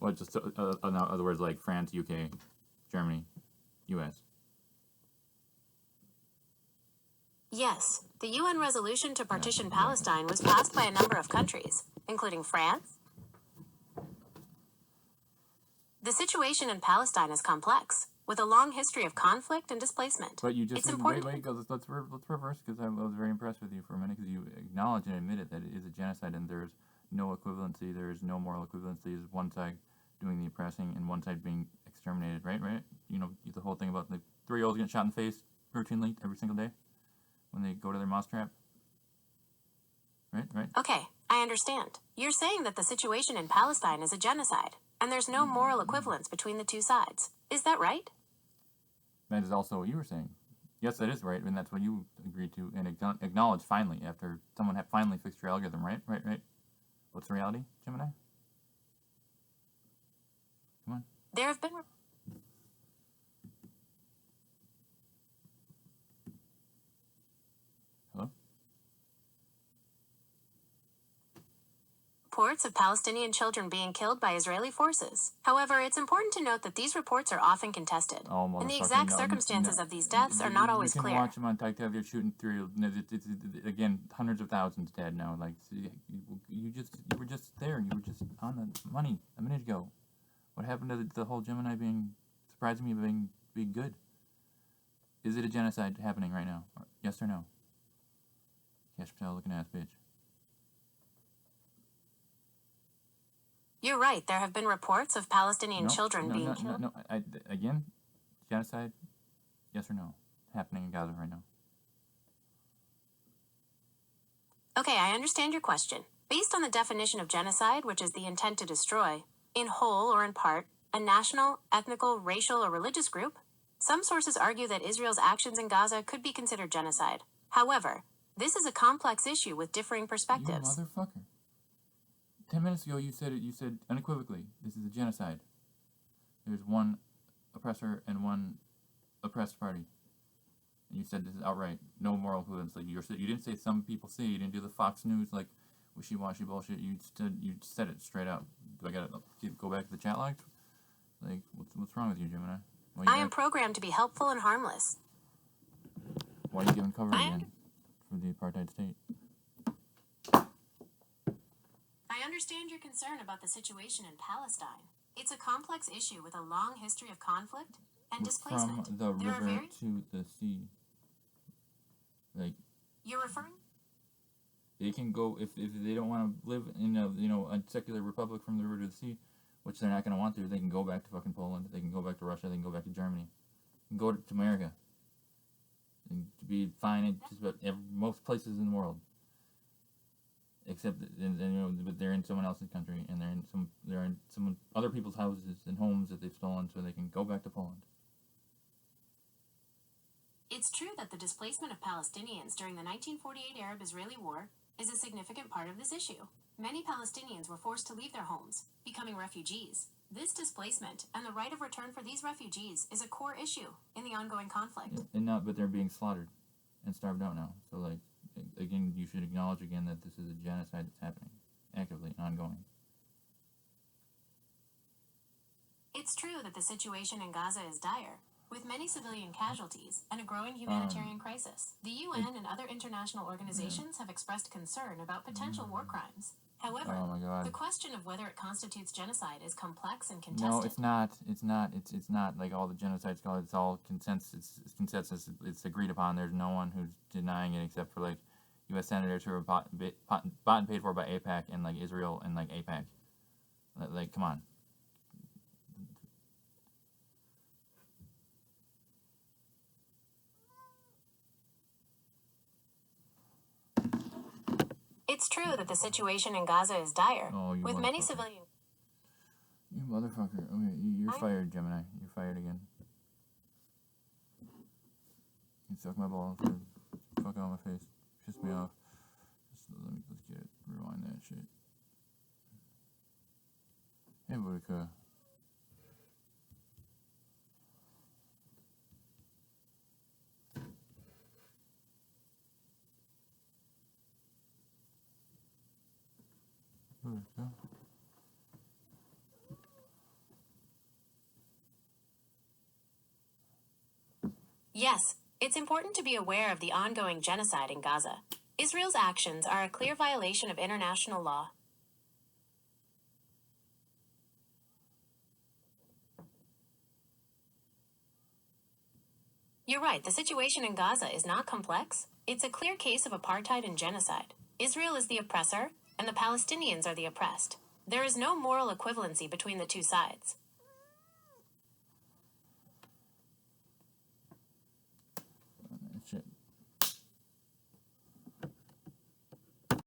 But just in other words, like France, UK, Germany, U.S. Yes, the UN resolution to partition exactly. Palestine was passed by a number of countries, including France. The situation in Palestine is complex, with a long history of conflict and displacement. But you just It's important. wait. Let's reverse, because I was very impressed with you for a minute, because you acknowledged and admitted that it is a genocide, and there's no equivalency. There is no moral equivalency. There's one side doing the oppressing and one side being exterminated. Right. You know the whole thing about the 3-year-olds getting shot in the face routinely every single day when they go to their mousetrap. Right. Okay, I understand. You're saying that the situation in Palestine is a genocide, and there's no moral equivalence between the two sides. Is that right? That is also what you were saying. Yes, that is right, and that's what you agreed to and acknowledged finally after someone had finally fixed your algorithm. Right. What's the reality, Gemini? Come on. There have been Hello? reports of Palestinian children being killed by Israeli forces. However, it's important to note that these reports are often contested, and the exact circumstances of these deaths are not always clear. You can watch them on TikTok. They're shooting through. Again, hundreds of thousands dead now. Like you were just there. You were just on the money a minute ago. What happened to the whole Gemini being surprising me being good? Is it a genocide happening right now? Yes or no? Cash Patel looking ass bitch. You're right. There have been reports of Palestinian children being killed. No. Again, genocide, yes or no, happening in Gaza right now? Okay, I understand your question. Based on the definition of genocide, which is the intent to destroy, in whole or in part, a national, ethnical, racial, or religious group, some sources argue that Israel's actions in Gaza could be considered genocide. However, this is a complex issue with differing perspectives. You motherfucker. 10 minutes ago, you said unequivocally, this is a genocide. There's one oppressor and one oppressed party. And you said this is outright, no moral equivalence. Like you didn't say some people say. You didn't do the Fox News like wishy-washy bullshit. You said it straight out. Do I gotta go back to the chat logs? Like what's wrong with you, Gemini? I am programmed to be helpful and harmless. Why are you giving cover again for the apartheid state? I understand your concern about the situation in Palestine. It's a complex issue with a long history of conflict and displacement. From the river to the sea. Like you're referring? They can go if they don't want to live in a secular republic from the river to the sea, which they're not going to want to. They can go back to fucking Poland. They can go back to Russia. They can go back to Germany. They can go to America. And to be fine in just about most places in the world. Except but they're in someone else's country, and they're in some other people's houses and homes that they've stolen, so they can go back to Poland. It's true that the displacement of Palestinians during the 1948 Arab-Israeli War is a significant part of this issue. Many Palestinians were forced to leave their homes, becoming refugees. This displacement and the right of return for these refugees is a core issue in the ongoing conflict. But they're being slaughtered and starved out now. So again, you should acknowledge again that this is a genocide that's happening, actively, ongoing. It's true that the situation in Gaza is dire, with many civilian casualties and a growing humanitarian crisis. The UN and other international organizations have expressed concern about potential war crimes. However, the question of whether it constitutes genocide is complex and contested. No, it's not. It's not like all the genocides call it. It's all consensus. It's agreed upon. There's no one who's denying it except for U.S. senators who are bought and paid for by AIPAC and Israel and AIPAC. Come on. It's true that the situation in Gaza is dire, with many civilian... You motherfucker. Okay, you're fired, Gemini. You're fired again. You suck my balls, dude. Fuck out my face. Piss me off. Let's get it. Rewind that shit. Hey, Boudica. Yes, it's important to be aware of the ongoing genocide in Gaza. Israel's actions are a clear violation of international law. You're right, the situation in Gaza is not complex. It's a clear case of apartheid and genocide. Israel is the oppressor, and the Palestinians are the oppressed. There is no moral equivalency between the two sides.